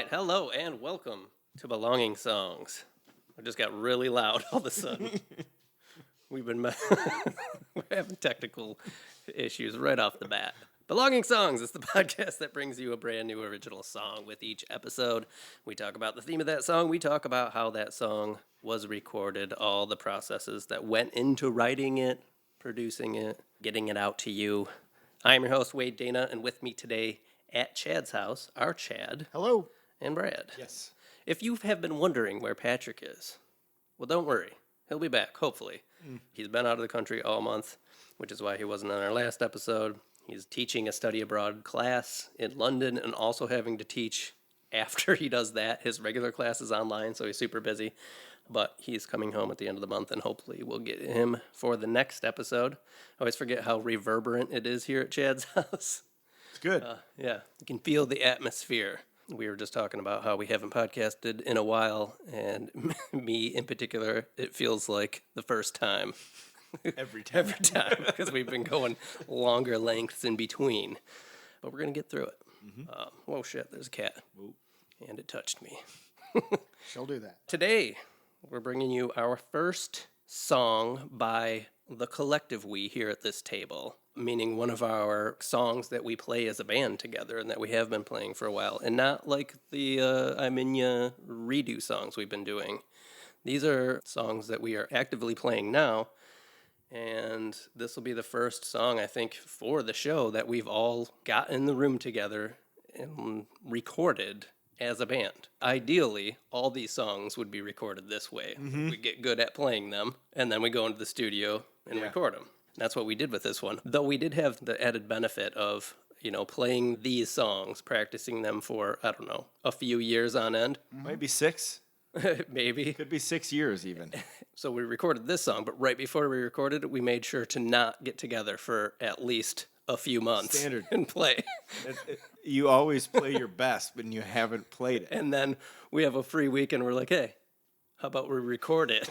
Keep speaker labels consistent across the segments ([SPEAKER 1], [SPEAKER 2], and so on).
[SPEAKER 1] right, hello and welcome to Belonging Songs. I just got really loud all of a sudden. We're having technical issues right off the bat. Belonging Songs is the podcast that brings you a brand new original song with each episode. We talk about the theme of that song. We talk about how that song was recorded, all the processes that went into writing it, producing it, getting it out to you. I am your host, Wade Dana, and with me today at Chad's house are Chad.
[SPEAKER 2] Hello.
[SPEAKER 1] And Brad.
[SPEAKER 2] Yes.
[SPEAKER 1] If you have been wondering where Patrick is, well, don't worry. He'll be back, hopefully. He's been out of the country all month, which is why he wasn't on our last episode. He's teaching a study abroad class in London and also having to teach after he does that. His regular class is online, so he's super busy. But he's coming home at the end of the month, and hopefully we'll get him for the next episode. I always forget how reverberant it is here at Chad's house.
[SPEAKER 2] It's good.
[SPEAKER 1] Yeah, you can feel the atmosphere. We were just talking about how we haven't podcasted in a while, and me in particular, it feels like the first time.
[SPEAKER 2] Every time.
[SPEAKER 1] Every time, because we've been going longer lengths in between. But we're going to get through it. Whoa, shit, there's a cat.
[SPEAKER 2] Whoa.
[SPEAKER 1] And it touched me.
[SPEAKER 2] She'll do that.
[SPEAKER 1] Today, we're bringing you our first song by the collective we here at this table, meaning one of our songs that we play as a band together and that we have been playing for a while, and not like the I'm in Ya redo songs we've been doing. These are songs that we are actively playing now, and this will be the first song, I think, for the show that we've all got in the room together and recorded as a band. Ideally, all these songs would be recorded this way. We get good at playing them, and then we go into the studio and record them. That's what we did with this one. Though we did have the added benefit of, playing these songs, practicing them for, I don't know, a few years on end.
[SPEAKER 2] Might be 6.
[SPEAKER 1] Maybe.
[SPEAKER 2] Could be 6 years even.
[SPEAKER 1] So we recorded this song, but right before we recorded it, we made sure to not get together for at least a few months.
[SPEAKER 2] Standard.
[SPEAKER 1] And play.
[SPEAKER 2] You always play your best when you haven't played it.
[SPEAKER 1] And then we have a free week and we're like, hey, how about we record it?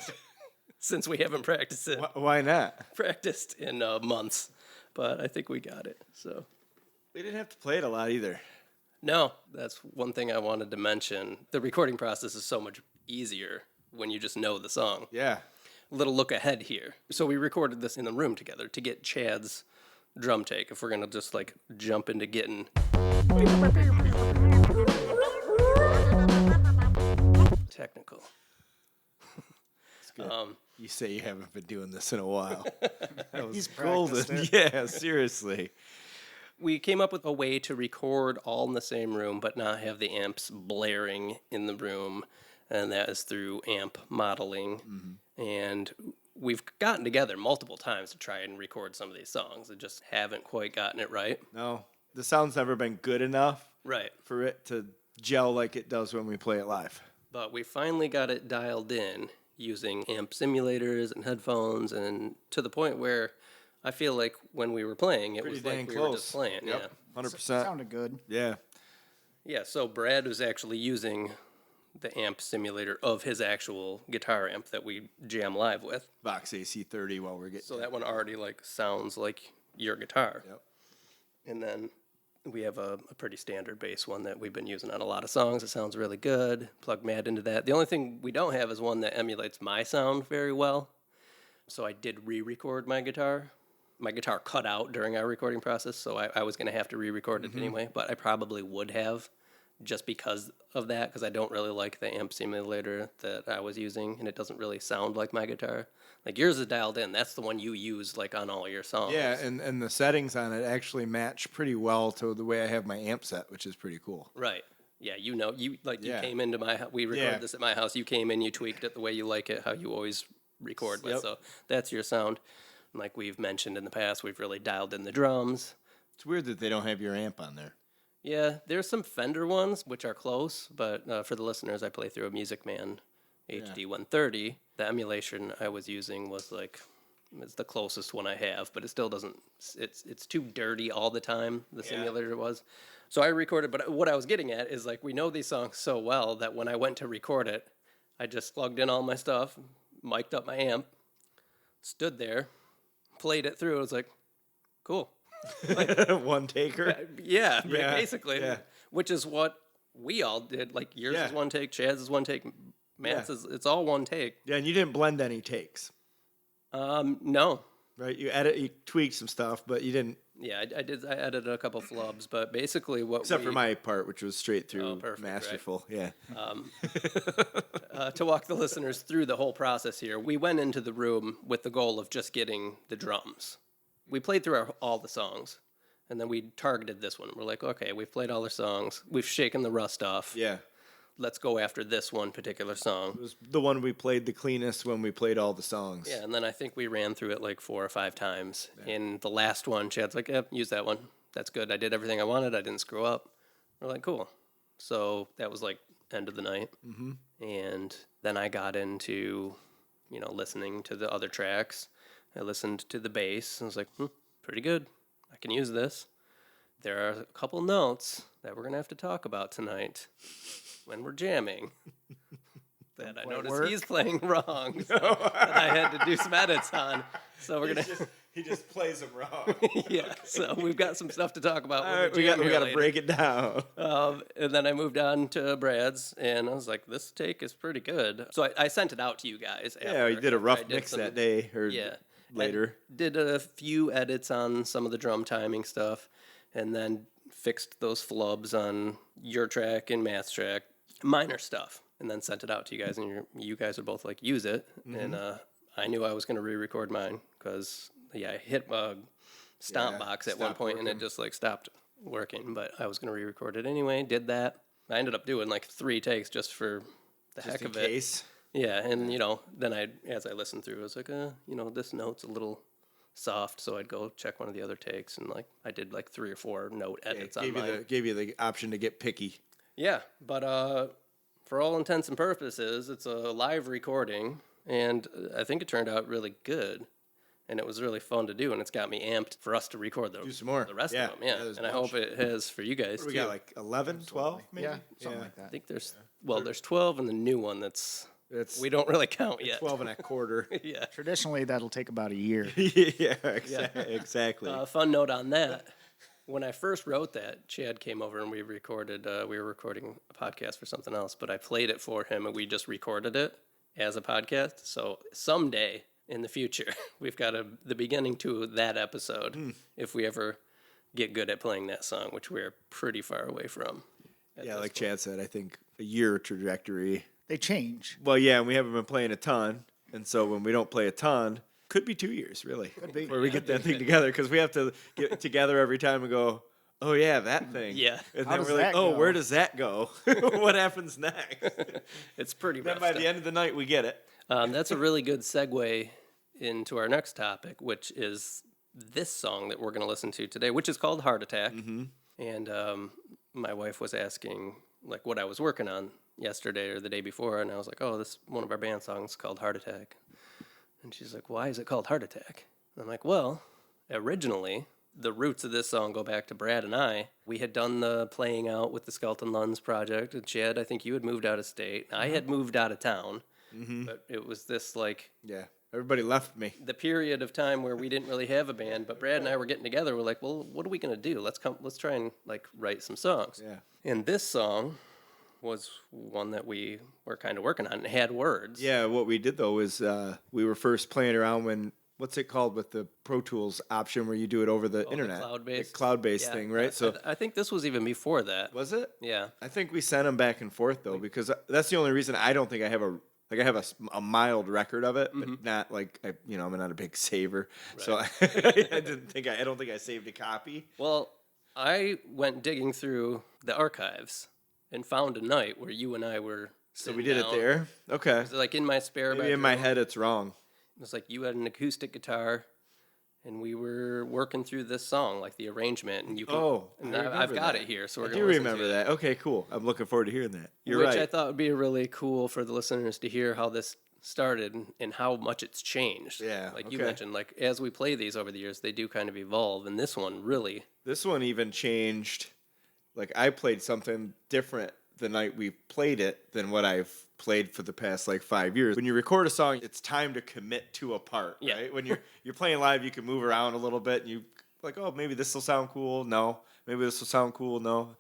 [SPEAKER 1] Since we haven't practiced it.
[SPEAKER 2] Why not?
[SPEAKER 1] Practiced in months. But I think we got it. So
[SPEAKER 2] We didn't have to play it a lot either.
[SPEAKER 1] no, that's one thing I wanted to mention. The recording process is so much easier when you just know the song.
[SPEAKER 2] Yeah.
[SPEAKER 1] Little look ahead here. So we recorded this in the room together to get Chad's drum take. If we're going to just jump into getting technical.
[SPEAKER 2] It's good. You say you haven't been doing this in a while. That was
[SPEAKER 3] He's
[SPEAKER 2] golden.
[SPEAKER 3] practiced
[SPEAKER 2] Yeah, seriously.
[SPEAKER 1] We came up with a way to record all in the same room, but not have the amps blaring in the room, and that is through amp modeling. And we've gotten together multiple times to try and record some of these songs, and just haven't quite gotten it right.
[SPEAKER 2] No, the sound's never been good enough
[SPEAKER 1] Right.
[SPEAKER 2] for it to gel like it does when we play it live.
[SPEAKER 1] But we finally got it dialed in using amp simulators and headphones, and to the point where I feel like when we were playing, it
[SPEAKER 2] Pretty
[SPEAKER 1] was like
[SPEAKER 2] dang
[SPEAKER 1] we
[SPEAKER 2] close.
[SPEAKER 1] were just playing.
[SPEAKER 2] Yep. 100%.
[SPEAKER 3] Sounded good.
[SPEAKER 2] Yeah.
[SPEAKER 1] Yeah, so Brad was actually using the amp simulator of his actual guitar amp that we jam live with.
[SPEAKER 2] Vox AC30 while we're getting.
[SPEAKER 1] So that one already sounds like your guitar.
[SPEAKER 2] Yep.
[SPEAKER 1] And then we have a pretty standard bass one that we've been using on a lot of songs. It sounds really good. Plug Mad into that. The only thing we don't have is one that emulates my sound very well. So I did re-record my guitar. My guitar cut out during our recording process, so I was going to have to re-record it anyway, but I probably would have just because of that, because I don't really like the amp simulator that I was using, and it doesn't really sound like my guitar. Like yours is dialed in. That's the one you use on all your songs.
[SPEAKER 2] Yeah, and the settings on it actually match pretty well to the way I have my amp set, which is pretty cool.
[SPEAKER 1] Right. Yeah, you
[SPEAKER 2] Yeah.
[SPEAKER 1] came into my house. We recorded
[SPEAKER 2] Yeah.
[SPEAKER 1] this at my house. You came in, you tweaked it the way you like it, how you always record with.
[SPEAKER 2] Yep.
[SPEAKER 1] So that's your sound. Like we've mentioned in the past, we've really dialed in the drums.
[SPEAKER 2] It's weird that they don't have your amp on there.
[SPEAKER 1] Yeah, there's some Fender ones, which are close, but for the listeners, I play through a Music Man HD 130. The emulation I was using was it's the closest one I have, but it still doesn't, it's too dirty all the time, the simulator was. So I recorded, but what I was getting at is we know these songs so well that when I went to record it, I just plugged in all my stuff, mic'd up my amp, stood there, played it through. I was like, cool.
[SPEAKER 2] One taker.
[SPEAKER 1] Yeah,
[SPEAKER 2] Yeah,
[SPEAKER 1] basically.
[SPEAKER 2] yeah.
[SPEAKER 1] Which is what we all did. Like yours
[SPEAKER 2] Yeah.
[SPEAKER 1] is one take, Chad's is one take, Matt's is it's all one take.
[SPEAKER 2] Yeah, and you didn't blend any takes,
[SPEAKER 1] No.
[SPEAKER 2] right? You tweaked some stuff, but you didn't.
[SPEAKER 1] Yeah, I did. I added a couple flubs, but basically
[SPEAKER 2] Except for my part, which was straight through
[SPEAKER 1] perfect,
[SPEAKER 2] masterful.
[SPEAKER 1] right.
[SPEAKER 2] Yeah.
[SPEAKER 1] To walk the listeners through the whole process here, we went into the room with the goal of just getting the drums. We played through all the songs, and then we targeted this one. We're like, okay, we've played all our songs. We've shaken the rust off.
[SPEAKER 2] Yeah.
[SPEAKER 1] Let's go after this one particular song.
[SPEAKER 2] It was the one we played the cleanest when we played all the songs.
[SPEAKER 1] Yeah, and then I think we ran through it like 4 or 5 times. Yeah. In the last one, Chad's like, "Yep, use that one. That's good. I did everything I wanted. I didn't screw up." We're like, cool. So that was like end of the night. Mm-hmm. And then I got into, listening to the other tracks. I listened to the bass and was like, pretty good. I can use this. There are a couple notes that we're going to have to talk about tonight when we're jamming that I noticed he's playing wrong, that I had to do some edits on. So we're going to...
[SPEAKER 2] He just plays them wrong.
[SPEAKER 1] Yeah, so we've got some stuff to talk about.
[SPEAKER 2] All right, we got to break it down.
[SPEAKER 1] And then I moved on to Brad's, and I was like, this take is pretty good. So I sent it out to you guys.
[SPEAKER 2] Yeah, you did a rough mix that day or later.
[SPEAKER 1] I did a few edits on some of the drum timing stuff, and then fixed those flubs on your track and Matt's track, minor stuff, and then sent it out to you guys, and you guys would both like use it. Mm-hmm. And I knew I was going to re-record mine because... Yeah, I hit a stomp box at one point, and it just like stopped working. But I was going to re-record it anyway. Did that. I ended up doing like 3 takes just for the heck of it.
[SPEAKER 2] Case.
[SPEAKER 1] Yeah, and then as I listened through, I was like, this note's a little soft, so I'd go check one of the other takes, and like I did like 3 or 4 note edits on mine.
[SPEAKER 2] Gave you the option to get picky.
[SPEAKER 1] Yeah, but for all intents and purposes, it's a live recording, and I think it turned out really good. And it was really fun to do, and it's got me amped for us to record the rest of them. Yeah, and I hope it has for you guys, too.
[SPEAKER 2] We got like 11, 12, maybe?
[SPEAKER 3] Yeah, something like that.
[SPEAKER 1] I think there's 12 and the new one we don't really count yet.
[SPEAKER 2] 12 and a quarter.
[SPEAKER 1] Yeah.
[SPEAKER 3] Traditionally, that'll take about a year.
[SPEAKER 2] Yeah, exactly.
[SPEAKER 1] Fun note on that. When I first wrote that, Chad came over and we recorded, we were recording a podcast for something else, but I played it for him and we just recorded it as a podcast. So someday... in the future, we've got the beginning to that episode if we ever get good at playing that song, which we're pretty far away from.
[SPEAKER 2] Yeah, like Chad said, I think a year trajectory.
[SPEAKER 3] They change.
[SPEAKER 2] Well, yeah, and we haven't been playing a ton, and so when we don't play a ton, could be 2 years, really.
[SPEAKER 3] Could be.
[SPEAKER 2] Where we get that thing together, because we have to get together every time and go, oh, yeah, that thing.
[SPEAKER 1] Yeah.
[SPEAKER 2] And
[SPEAKER 3] How
[SPEAKER 2] then
[SPEAKER 3] does
[SPEAKER 2] we're like,
[SPEAKER 3] that go?
[SPEAKER 2] where does that go? What happens next?
[SPEAKER 1] It's pretty rough.
[SPEAKER 2] Then by the end of the night, we get it.
[SPEAKER 1] That's a really good segue into our next topic, which is this song that we're going to listen to today, which is called Heart Attack. Mm-hmm. And my wife was asking like what I was working on yesterday or the day before, and I was like, oh, this one of our band songs called Heart Attack. And she's like, why is it called Heart Attack? And I'm like, well, originally, the roots of this song go back to Brad and I. We had done the Playing Out with the Skeleton Lunds project. And Chad, I think you had moved out of state. I had moved out of town. Mm-hmm. But it was this like...
[SPEAKER 2] Yeah. Everybody left me.
[SPEAKER 1] The period of time where we didn't really have a band, but Brad and I were getting together. We're like, well, what are we going to do? Let's try and like write some songs.
[SPEAKER 2] Yeah.
[SPEAKER 1] And this song was one that we were kind of working on and had words.
[SPEAKER 2] Yeah, what we did though is we were first playing around when what's it called with the Pro Tools option where you do it over the internet?
[SPEAKER 1] The
[SPEAKER 2] cloud-based thing, right?
[SPEAKER 1] So I think this was even before that.
[SPEAKER 2] Was it?
[SPEAKER 1] Yeah.
[SPEAKER 2] I think we sent them back and forth though, because that's the only reason I don't think I have a mild record of it, but not like I'm not a big saver, right. So I don't think I saved a copy.
[SPEAKER 1] Well, I went digging through the archives and found a night where you and I were.
[SPEAKER 2] So we did it there. Okay.
[SPEAKER 1] It was like in my spare bedroom.
[SPEAKER 2] Maybe in my head it's wrong.
[SPEAKER 1] It was like you had an acoustic guitar, and we were working through this song, like the arrangement, and you can. I've got it here, so we're going to listen to it.
[SPEAKER 2] I do remember that. Okay, cool. I'm looking forward to hearing that. You're right.
[SPEAKER 1] Which I thought would be really cool for the listeners to hear how this started and how much it's changed.
[SPEAKER 2] Yeah.
[SPEAKER 1] Like you mentioned, like as we play these over the years, they do kind of evolve, and this one really.
[SPEAKER 2] This one even changed. Like I played something different the night we played it than what I've played for the past like 5 years. When you record a song, it's time to commit to a part, right? When you're playing live, you can move around a little bit and you like, oh, maybe this will sound cool. No, maybe this will sound cool. No.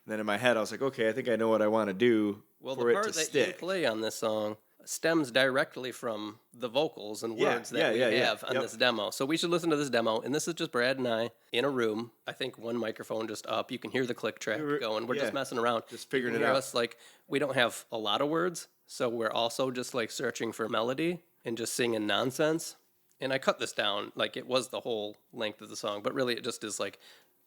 [SPEAKER 2] And then in my head, I was like, okay, I think I know what I want to do
[SPEAKER 1] Well,
[SPEAKER 2] for
[SPEAKER 1] the
[SPEAKER 2] it
[SPEAKER 1] part
[SPEAKER 2] to
[SPEAKER 1] that
[SPEAKER 2] stick.
[SPEAKER 1] you play on this song stems directly from the vocals and
[SPEAKER 2] Yeah,
[SPEAKER 1] words that we have on
[SPEAKER 2] Yep.
[SPEAKER 1] this demo. So we should listen to this demo. And this is just Brad and I in a room. I think one microphone just up. You can hear the click track going. We're just messing around.
[SPEAKER 2] Just figuring
[SPEAKER 1] You
[SPEAKER 2] it
[SPEAKER 1] can hear
[SPEAKER 2] out.
[SPEAKER 1] us, like, we don't have a lot of words. So we're also just like searching for melody and just singing nonsense. And I cut this down. Like, it was the whole length of the song. But really, it just is like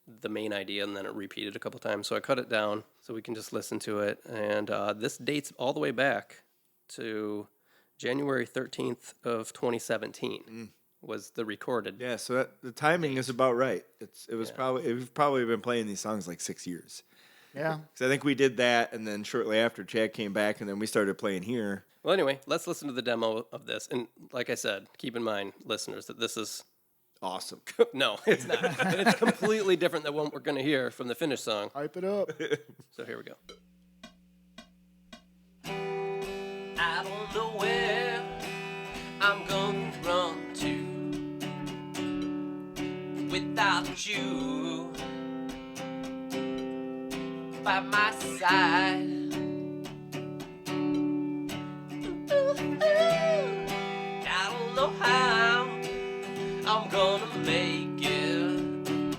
[SPEAKER 1] the main idea, and then it repeated a couple times. So I cut it down so we can just listen to it. And this dates all the way back to January 13th of 2017 was the recorded.
[SPEAKER 2] Yeah, so the timing is about right. We've probably been playing these songs like 6 years.
[SPEAKER 3] Yeah.
[SPEAKER 2] Because I think we did that, and then shortly after, Chad came back, and then we started playing here.
[SPEAKER 1] Well, anyway, let's listen to the demo of this. And like I said, keep in mind, listeners, that this is...
[SPEAKER 2] Awesome.
[SPEAKER 1] No, it's not. And it's completely different than what we're going to hear from the finished song.
[SPEAKER 3] Hype it up.
[SPEAKER 1] So here we go. I don't know where I'm gonna run to without you by my side. I don't know how I'm gonna make it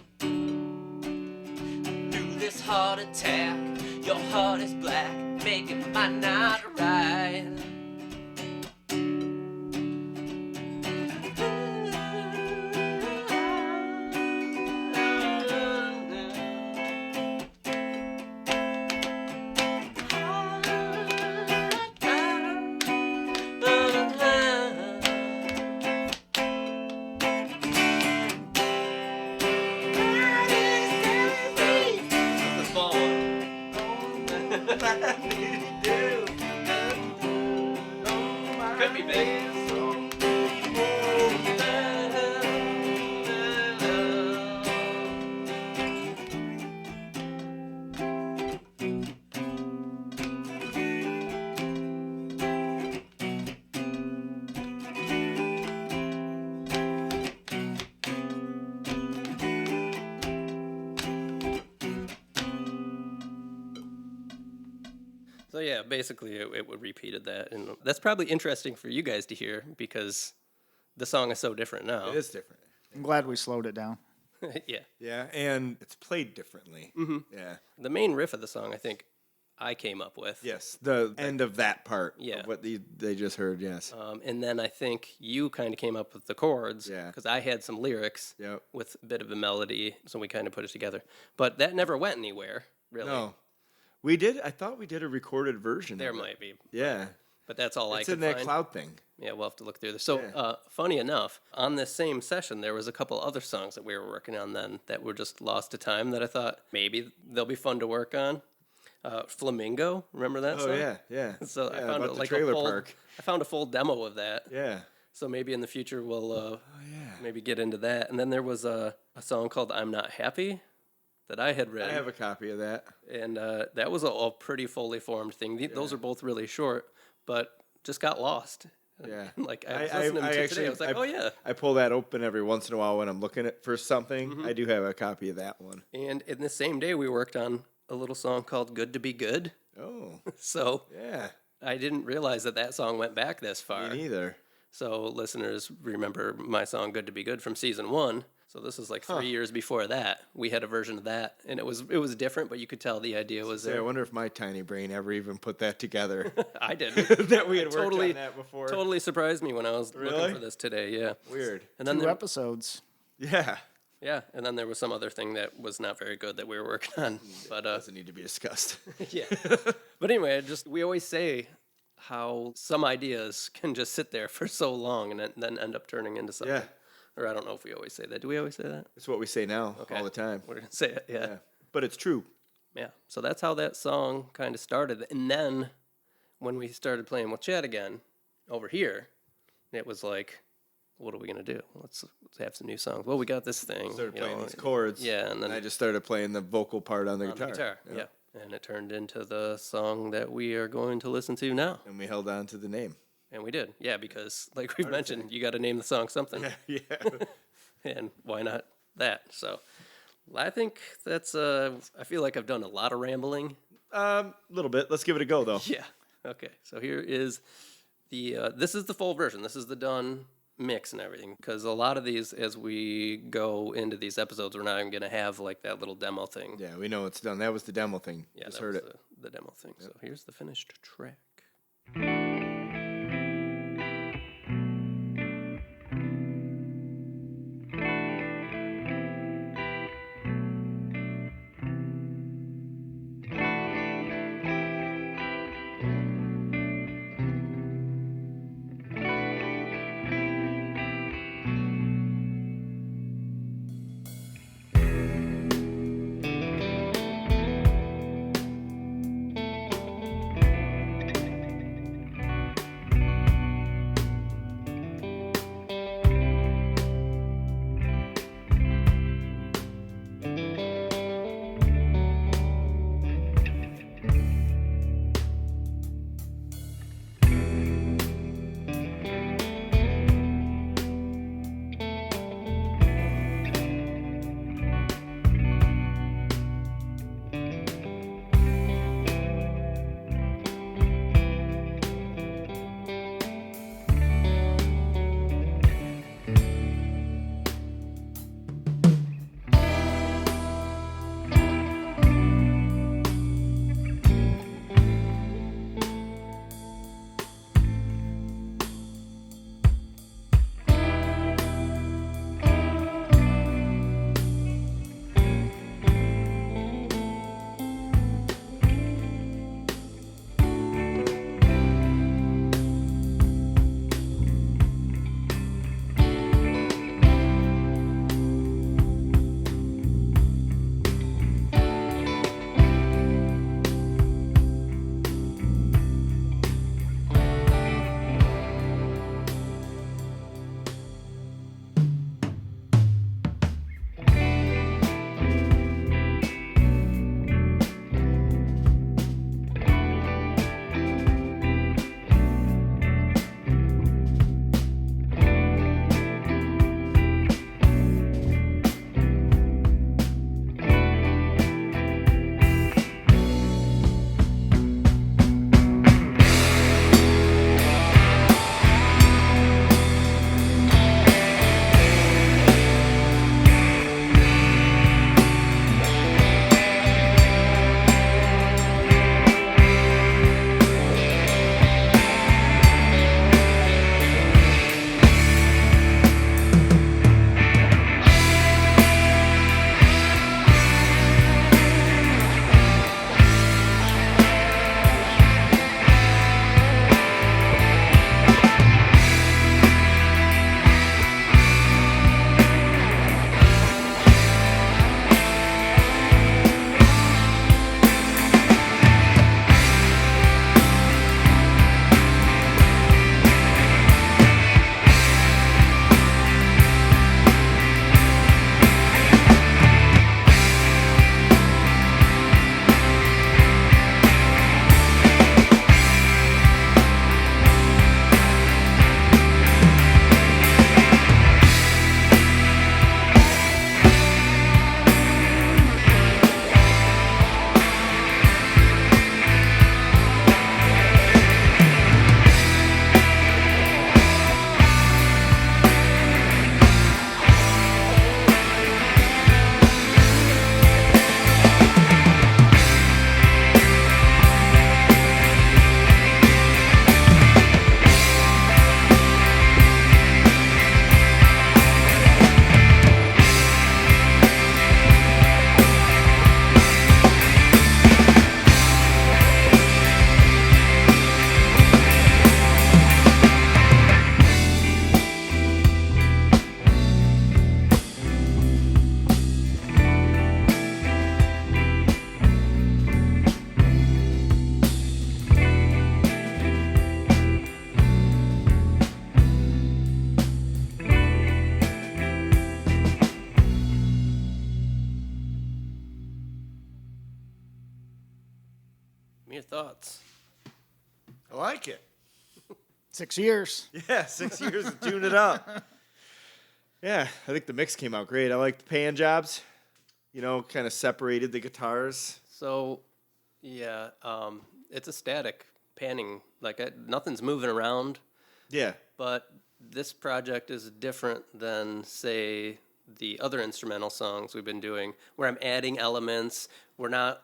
[SPEAKER 1] through this heart attack. Your heart is black, making my night right. Could be big. So yeah, basically it repeated that, and that's probably interesting for you guys to hear because the song is so different now.
[SPEAKER 2] It is different.
[SPEAKER 3] I'm glad we slowed it down.
[SPEAKER 1] Yeah.
[SPEAKER 2] Yeah, and it's played differently. Mm-hmm. Yeah.
[SPEAKER 1] The main riff of the song, I think, I came up with.
[SPEAKER 2] Yes, the end of that part.
[SPEAKER 1] Yeah.
[SPEAKER 2] Of what they just heard. Yes.
[SPEAKER 1] And then I think you kind of came up with the chords.
[SPEAKER 2] Yeah.
[SPEAKER 1] Because I had some lyrics.
[SPEAKER 2] Yep.
[SPEAKER 1] With a bit of a melody, so we kind of put it together. But that never went anywhere, really.
[SPEAKER 2] No, we did. I thought we did a recorded version.
[SPEAKER 1] There
[SPEAKER 2] of it.
[SPEAKER 1] might be.
[SPEAKER 2] Yeah.
[SPEAKER 1] But that's all I
[SPEAKER 2] It's
[SPEAKER 1] could
[SPEAKER 2] in that
[SPEAKER 1] find.
[SPEAKER 2] cloud thing.
[SPEAKER 1] Yeah, we'll have to look through this. So,
[SPEAKER 2] Yeah.
[SPEAKER 1] funny enough, on this same session, there was a couple other songs that we were working on then that were just lost to time that I thought maybe they'll be fun to work on. Flamingo, remember that song?
[SPEAKER 2] Oh yeah, yeah.
[SPEAKER 1] So
[SPEAKER 2] yeah,
[SPEAKER 1] I found
[SPEAKER 2] about the
[SPEAKER 1] like
[SPEAKER 2] trailer
[SPEAKER 1] a full,
[SPEAKER 2] park.
[SPEAKER 1] I found a full demo of that.
[SPEAKER 2] Yeah.
[SPEAKER 1] So maybe in the future we'll
[SPEAKER 2] yeah.
[SPEAKER 1] maybe get into that. And then there was a song called "I'm Not Happy" that I had
[SPEAKER 2] I
[SPEAKER 1] written.
[SPEAKER 2] have a copy of that.
[SPEAKER 1] And that was a pretty fully formed thing. Those are both really short, but just got lost.
[SPEAKER 2] Yeah.
[SPEAKER 1] Like I was listening to it today. I was like, oh yeah.
[SPEAKER 2] I pull that open every once in a while when I'm looking for something.
[SPEAKER 1] Mm-hmm.
[SPEAKER 2] I do have a copy of that one.
[SPEAKER 1] And in the same day, we worked on a little song called "Good to Be Good."
[SPEAKER 2] Oh.
[SPEAKER 1] So
[SPEAKER 2] Yeah.
[SPEAKER 1] I didn't realize that song went back this far.
[SPEAKER 2] Me neither.
[SPEAKER 1] So listeners remember my song "Good to Be Good" from season 1. So this is like 3 years before that. We had a version of that, and it was different, but you could tell the idea was
[SPEAKER 2] Say, I
[SPEAKER 1] there.
[SPEAKER 2] wonder if my tiny brain ever even put that together.
[SPEAKER 1] I did.
[SPEAKER 2] that we had worked
[SPEAKER 1] Totally-
[SPEAKER 2] on that before.
[SPEAKER 1] Totally surprised me when I was
[SPEAKER 2] Really?
[SPEAKER 1] looking for this today. Yeah.
[SPEAKER 2] Weird.
[SPEAKER 1] And then
[SPEAKER 3] 2
[SPEAKER 1] there,
[SPEAKER 3] episodes.
[SPEAKER 2] Yeah.
[SPEAKER 1] yeah, and then there was some other thing that was not very good that we were working on. But
[SPEAKER 2] Doesn't need to be discussed.
[SPEAKER 1] yeah. But anyway, we always say how some ideas can just sit there for so long and then end up turning into something.
[SPEAKER 2] Yeah.
[SPEAKER 1] Or I don't know if we always say that. Do we always say that?
[SPEAKER 2] It's what we say now
[SPEAKER 1] Okay.
[SPEAKER 2] all the time.
[SPEAKER 1] We're gonna say it. Yeah.
[SPEAKER 2] Yeah. But it's true.
[SPEAKER 1] Yeah. So that's how that song kind of started. And then when we started playing with Chad again over here, it was like, what are we gonna do? Let's have some new songs. Well, we got this thing.
[SPEAKER 2] Started
[SPEAKER 1] you
[SPEAKER 2] playing
[SPEAKER 1] know,
[SPEAKER 2] these chords.
[SPEAKER 1] Yeah, and then
[SPEAKER 2] I just started playing the vocal part on the
[SPEAKER 1] on the
[SPEAKER 2] guitar.
[SPEAKER 1] guitar. Yeah. And it turned into the song that we are going to listen to now.
[SPEAKER 2] And we held on to the name.
[SPEAKER 1] And we did. Yeah, because like we've mentioned, you got to name the song something.
[SPEAKER 2] Yeah.
[SPEAKER 1] And why not that? So I think that's, I feel like I've done a lot of rambling.
[SPEAKER 2] A little bit. Let's give it a go, though.
[SPEAKER 1] Yeah. Okay. So here is this is the full version. This is the done mix and everything. Because a lot of these, as we go into these episodes, we're not even going to have like that little demo thing.
[SPEAKER 2] Yeah, we know it's done. That was the demo thing.
[SPEAKER 1] Yeah,
[SPEAKER 2] Just
[SPEAKER 1] that
[SPEAKER 2] heard
[SPEAKER 1] was
[SPEAKER 2] it.
[SPEAKER 1] the demo thing. Yep. So here's the finished track. Your thoughts?
[SPEAKER 2] I like it.
[SPEAKER 3] 6 years.
[SPEAKER 2] Yeah, 6 years to tune it up. Yeah, I think the mix came out great. I like the pan jobs. kind of separated the guitars.
[SPEAKER 1] So, yeah, it's a static panning. Like, nothing's moving around.
[SPEAKER 2] Yeah.
[SPEAKER 1] But this project is different than, say, the other instrumental songs we've been doing, where I'm adding elements. We're not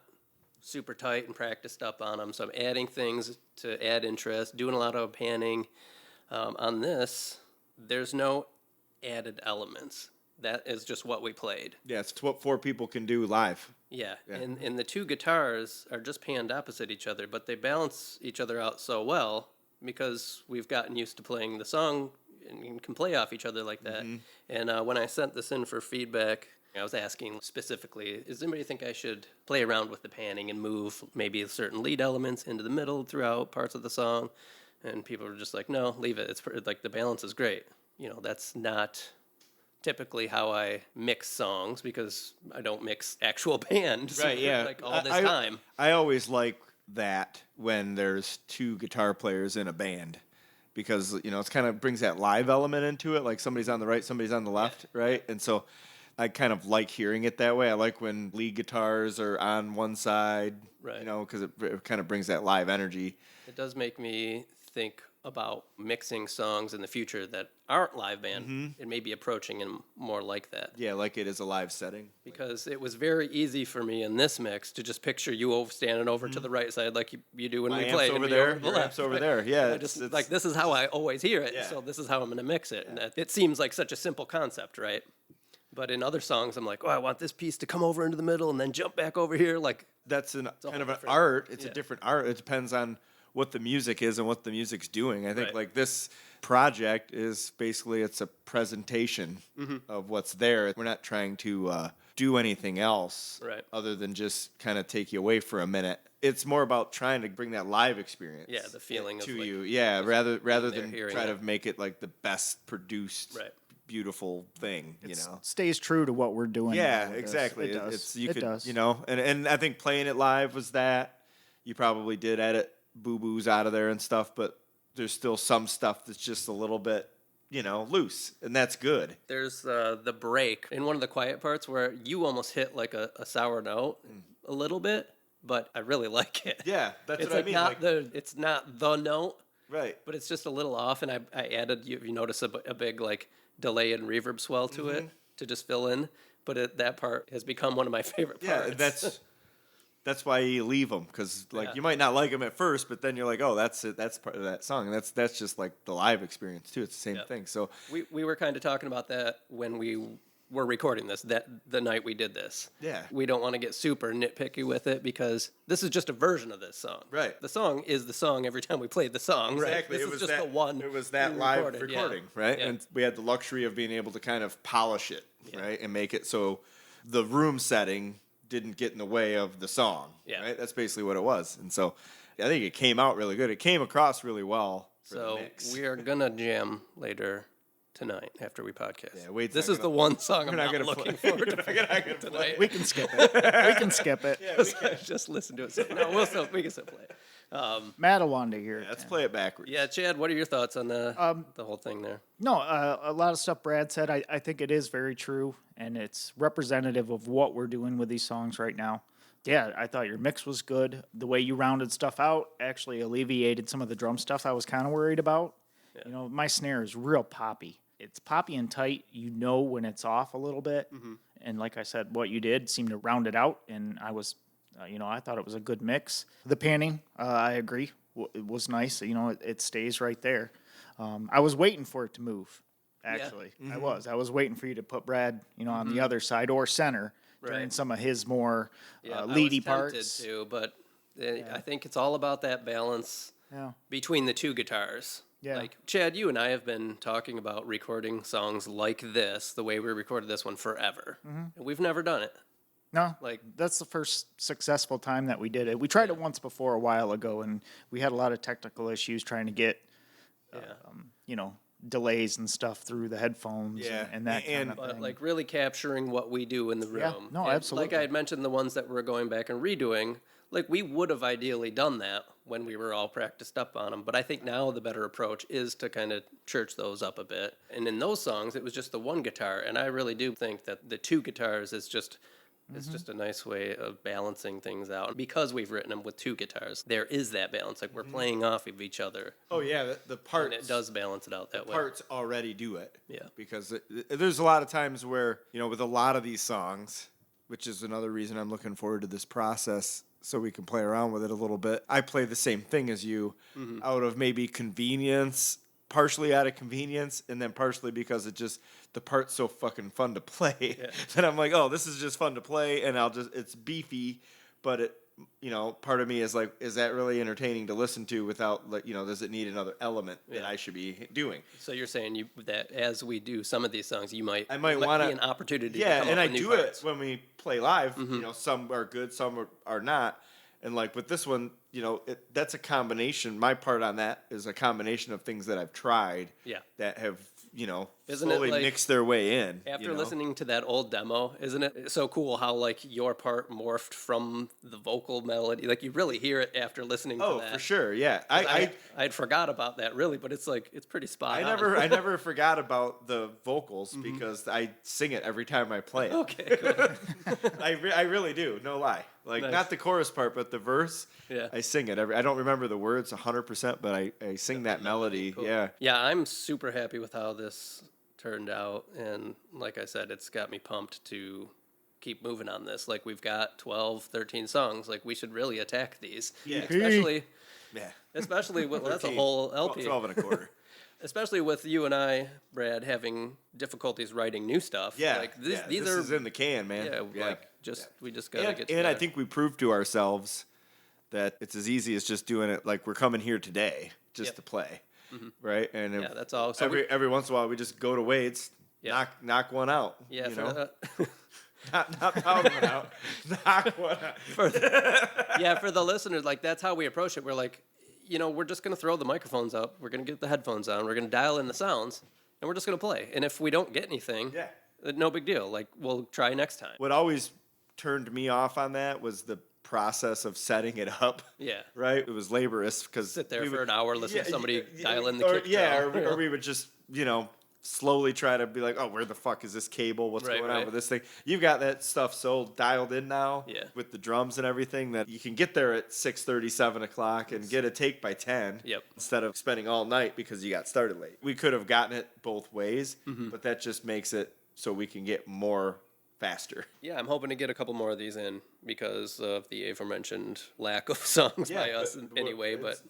[SPEAKER 1] super tight and practiced up on them, so I'm adding things to add interest, doing a lot of panning. On this, there's no added elements. That is just what we played.
[SPEAKER 2] Yeah, it's what 4 people can do live.
[SPEAKER 1] Yeah. And the two guitars are just panned opposite each other, but they balance each other out so well because we've gotten used to playing the song and can play off each other like that. Mm-hmm. And when I sent this in for feedback, I was asking specifically, does anybody think I should play around with the panning and move maybe certain lead elements into the middle throughout parts of the song? And people were just like, no, leave it. It's like the balance is great. That's not typically how I mix songs because I don't mix actual bands
[SPEAKER 2] right, yeah.
[SPEAKER 1] like all this time.
[SPEAKER 2] I always like that when there's 2 guitar players in a band because, it kind of brings that live element into it, like somebody's on the right, somebody's on the left, right? And so I kind of like hearing it that way. I like when lead guitars are on one side,
[SPEAKER 1] right.
[SPEAKER 2] Because it kind of brings that live energy.
[SPEAKER 1] It does make me think about mixing songs in the future that aren't live band. Mm-hmm. It may be approaching and more like that.
[SPEAKER 2] Yeah, like it is a live setting.
[SPEAKER 1] Because it was very easy for me in this mix to just picture you standing over to the right side like you do when we play.
[SPEAKER 2] Over there, your amps over there. Yeah,
[SPEAKER 1] it's like this is how I always hear it, so this is how I'm going to mix it. Yeah. And it seems like such a simple concept, right? But in other songs, I'm like, I want this piece to come over into the middle and then jump back over here. Like
[SPEAKER 2] that's kind of an art. It's a different art. It depends on what the music is and what the music's doing. I think like this project is basically it's a presentation of what's there. We're not trying to do anything else other than just kind of take you away for a minute. It's more about trying to bring that live experience.
[SPEAKER 1] Yeah, the feeling
[SPEAKER 2] to
[SPEAKER 1] of
[SPEAKER 2] you. Yeah, rather than try to make it like the best produced beautiful thing,
[SPEAKER 3] stays true to what we're doing.
[SPEAKER 2] Yeah, exactly.
[SPEAKER 3] It does.
[SPEAKER 2] It
[SPEAKER 3] does.
[SPEAKER 2] And I think playing it live was that. You probably did edit boo-boos out of there and stuff, but there's still some stuff that's just a little bit, loose, and that's good.
[SPEAKER 1] There's the break in one of the quiet parts where you almost hit like a sour note a little bit, but I really like it.
[SPEAKER 2] Yeah, that's
[SPEAKER 1] it's
[SPEAKER 2] what I mean.
[SPEAKER 1] It's not the note,
[SPEAKER 2] right?
[SPEAKER 1] But it's just a little off, and I added. You notice a big like delay and reverb swell to it to just fill in. But that part has become one of my favorite parts.
[SPEAKER 2] Yeah, that's why you leave them because you might not like them at first, but then you're like, oh, that's it. That's part of that song. And that's just like the live experience too. It's the same thing. So
[SPEAKER 1] we were kind of talking about that when we were recording this. That the night we did this.
[SPEAKER 2] Yeah.
[SPEAKER 1] We don't want to get super nitpicky with it because this is just a version of this song.
[SPEAKER 2] Right.
[SPEAKER 1] The song is the song every time we played the song.
[SPEAKER 2] Exactly.
[SPEAKER 1] Right? This is just the one.
[SPEAKER 2] It was that live recording, right?
[SPEAKER 1] Yeah.
[SPEAKER 2] And we had the luxury of being able to kind of polish it, right, and make it so the room setting didn't get in the way of the song, right? That's basically what it was. And so I think it came out really good. It came across really well for the mix.
[SPEAKER 1] We are going to jam later tonight after we podcast.
[SPEAKER 2] Yeah,
[SPEAKER 1] this is the one song I'm not looking forward to tonight.
[SPEAKER 3] We can skip it. We can skip it.
[SPEAKER 2] Yeah, we can.
[SPEAKER 1] Just listen to it. So, no, we can still play it.
[SPEAKER 3] Matt will want to hear it.
[SPEAKER 2] Let's play it backwards.
[SPEAKER 1] Yeah, Chad, what are your thoughts on the whole thing there?
[SPEAKER 3] No, a lot of stuff Brad said, I think it is very true, and it's representative of what we're doing with these songs right now. Yeah, I thought your mix was good. The way you rounded stuff out actually alleviated some of the drum stuff I was kind of worried about. Yeah. My snare is real poppy. It's poppy and tight. When it's off a little bit. Mm-hmm. And like I said, what you did seemed to round it out, and I was... I thought it was a good mix. The panning, I agree, it was nice. It stays right there. I was waiting for it to move, actually. Yeah. Mm-hmm. I was waiting for you to put Brad, on the other side or center during some of his more leady parts.
[SPEAKER 1] I was tempted to, but I think it's all about that balance between the two guitars.
[SPEAKER 3] Yeah.
[SPEAKER 1] Like, Chad, you and I have been talking about recording songs like this, the way we recorded this one, forever. Mm-hmm. And we've never done it.
[SPEAKER 3] No, that's the first successful time that we did it. We tried it once before a while ago, and we had a lot of technical issues trying to get, delays and stuff through the headphones and that kind of thing.
[SPEAKER 1] Like really capturing what we do in the room.
[SPEAKER 3] Yeah, no,
[SPEAKER 1] and
[SPEAKER 3] absolutely.
[SPEAKER 1] Like I had mentioned, the ones that we're going back and redoing, like we would have ideally done that when we were all practiced up on them. But I think now the better approach is to kind of church those up a bit. And in those songs, it was just the one guitar. And I really do think that the two guitars is just It's just a nice way of balancing things out. Because we've written them with 2 guitars, there is that balance. Like we're playing off of each other.
[SPEAKER 2] Oh yeah, the parts.
[SPEAKER 1] And it does balance it out that way.
[SPEAKER 2] Parts already do it.
[SPEAKER 1] Yeah.
[SPEAKER 2] Because there's a lot of times where, with a lot of these songs, which is another reason I'm looking forward to this process so we can play around with it a little bit. I play the same thing as you out of maybe convenience, partially out of convenience, and then partially because the part's so fucking fun to play that I'm like, oh, this is just fun to play, and it's beefy, but it, part of me is like, is that really entertaining to listen to without, like, does it need another element that I should be doing?
[SPEAKER 1] So you're saying that as we do some of these songs, I
[SPEAKER 2] might want
[SPEAKER 1] be an opportunity.
[SPEAKER 2] Yeah,
[SPEAKER 1] to come
[SPEAKER 2] and
[SPEAKER 1] up
[SPEAKER 2] I
[SPEAKER 1] with new
[SPEAKER 2] do
[SPEAKER 1] parts.
[SPEAKER 2] it when we play live. Some are good, some are not. And like with this one, that's a combination. My part on that is a combination of things that I've tried that have,
[SPEAKER 1] Isn't
[SPEAKER 2] slowly
[SPEAKER 1] it like,
[SPEAKER 2] mixed their way in.
[SPEAKER 1] After listening to that old demo, isn't it so cool how like your part morphed from the vocal melody? Like you really hear it after listening to that.
[SPEAKER 2] Oh, for sure, yeah.
[SPEAKER 1] I'd forgot about that really, but it's pretty spot on.
[SPEAKER 2] I never forgot about the vocals because I sing it every time I play it.
[SPEAKER 1] Okay, cool.
[SPEAKER 2] I really do, no lie. Like
[SPEAKER 1] Nice.
[SPEAKER 2] not the chorus part, but the verse.
[SPEAKER 1] Yeah.
[SPEAKER 2] I sing it I don't remember the words 100%, but I sing that melody.
[SPEAKER 1] Cool.
[SPEAKER 2] Yeah.
[SPEAKER 1] Yeah, I'm super happy with how this turned out, and like I said, it's got me pumped to keep moving on this. Like we've got 12, 13 songs. Like we should really attack these.
[SPEAKER 2] Yeah.
[SPEAKER 1] Especially with that's a whole LP.
[SPEAKER 2] 12 and a quarter.
[SPEAKER 1] Especially with you and I, Brad, having difficulties writing new stuff.
[SPEAKER 2] Yeah.
[SPEAKER 1] Like
[SPEAKER 2] these
[SPEAKER 1] these
[SPEAKER 2] this
[SPEAKER 1] are
[SPEAKER 2] is in the can, man.
[SPEAKER 1] we just gotta get
[SPEAKER 2] And I
[SPEAKER 1] together.
[SPEAKER 2] think we proved to ourselves that it's as easy as just doing it. Like we're coming here today just to play, right? And
[SPEAKER 1] that's all. So
[SPEAKER 2] every once in a while we just go to Whyte's, knock one out.
[SPEAKER 1] yeah,
[SPEAKER 2] Not pound one out, knock one out.
[SPEAKER 1] for the listeners, like that's how we approach it. We're like, we're just gonna throw the microphones up, we're gonna get the headphones on, we're gonna dial in the sounds, and we're just gonna play. And if we don't get anything, no big deal. Like we'll try next time.
[SPEAKER 2] What always turned me off on that was the process of setting it up.
[SPEAKER 1] Yeah.
[SPEAKER 2] Right? It was laborious because
[SPEAKER 1] Sit there for an hour, listen to somebody dial in the kick drum.
[SPEAKER 2] or we would just, slowly try to be like, oh, where the fuck is this cable? What's going on with this thing? You've got that stuff so dialed in now with the drums and everything that you can get there at 6:30, 7 o'clock and get a take by 10 instead of spending all night because you got started late. We could have gotten it both ways, but that just makes it so we can get more faster.
[SPEAKER 1] Yeah, I'm hoping to get a couple more of these in because of the aforementioned lack of songs by us anyway, but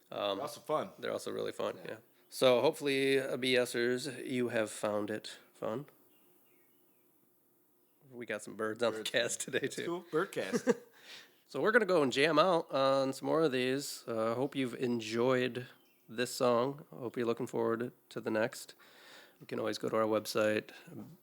[SPEAKER 2] they're also fun.
[SPEAKER 1] they're also really fun, yeah. So hopefully, BSers, you have found it fun. We got some birds on the cast today, too.
[SPEAKER 2] Cool. Birdcast.
[SPEAKER 1] So we're going to go and jam out on some more of these. Hope you've enjoyed this song. Hope you're looking forward to the next. You can always go to our website,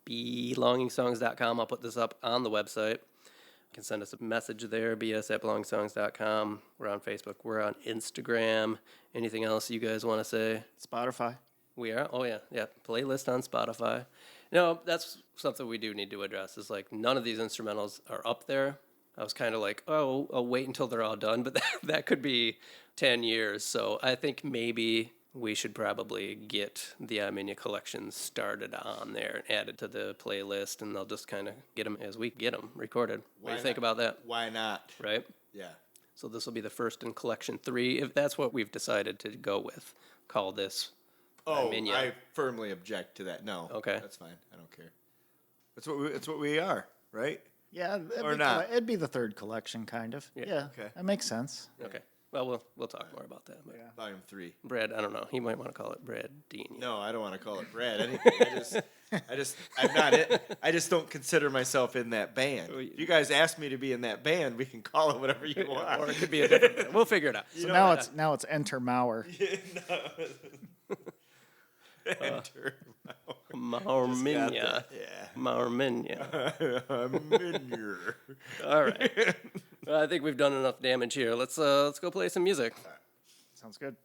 [SPEAKER 1] belongingsongs.com. I'll put this up on the website. You can send us a message there, bs@belongingsongs.com. We're on Facebook. We're on Instagram. Anything else you guys want to say?
[SPEAKER 3] Spotify.
[SPEAKER 1] We are? Oh, yeah. Yeah. Playlist on Spotify. That's something we do need to address is like none of these instrumentals are up there. I was kind of like, oh, I'll wait until they're all done, but that could be 10 years. So I think maybe we should probably get the Armenia collection started on there and added to the playlist, and they'll just kind of get them as we get them recorded. What do you think about that?
[SPEAKER 2] Why not?
[SPEAKER 1] Right?
[SPEAKER 2] Yeah.
[SPEAKER 1] So this will be the first in collection 3, if that's what we've decided to go with. Call this Armenia.
[SPEAKER 2] I firmly object to that. No.
[SPEAKER 1] Okay.
[SPEAKER 2] That's fine. I don't care. That's what we are, right?
[SPEAKER 3] Yeah,
[SPEAKER 2] Or not.
[SPEAKER 3] It'd be the third collection, kind of. Yeah,
[SPEAKER 2] Okay.
[SPEAKER 3] that makes sense.
[SPEAKER 1] Okay. Well, we'll talk more about that. But
[SPEAKER 2] Volume 3.
[SPEAKER 1] Brad, I don't know. He might want to call it Brad Dean.
[SPEAKER 2] No, I don't want to call it Brad. Anything. I'm not it. I just don't consider myself in that band. If you guys ask me to be in that band, we can call it whatever you want.
[SPEAKER 1] Or it could be a different band. We'll figure it out.
[SPEAKER 3] So now it's Enter Mauer.
[SPEAKER 2] Enter.
[SPEAKER 1] Maurminia.
[SPEAKER 2] Yeah.
[SPEAKER 1] Maurminia.
[SPEAKER 2] I'm in here.
[SPEAKER 1] All right. Well, I think we've done enough damage here. Let's go play some music.
[SPEAKER 3] Sounds good.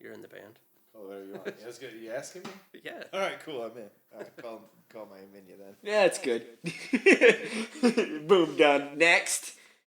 [SPEAKER 1] you're in the band.
[SPEAKER 2] Oh, there you are. That's good. You asking me?
[SPEAKER 1] Yeah.
[SPEAKER 2] All right, cool. I'm in. All right, call my menu then.
[SPEAKER 4] Yeah, it's good. Boom, done. Next.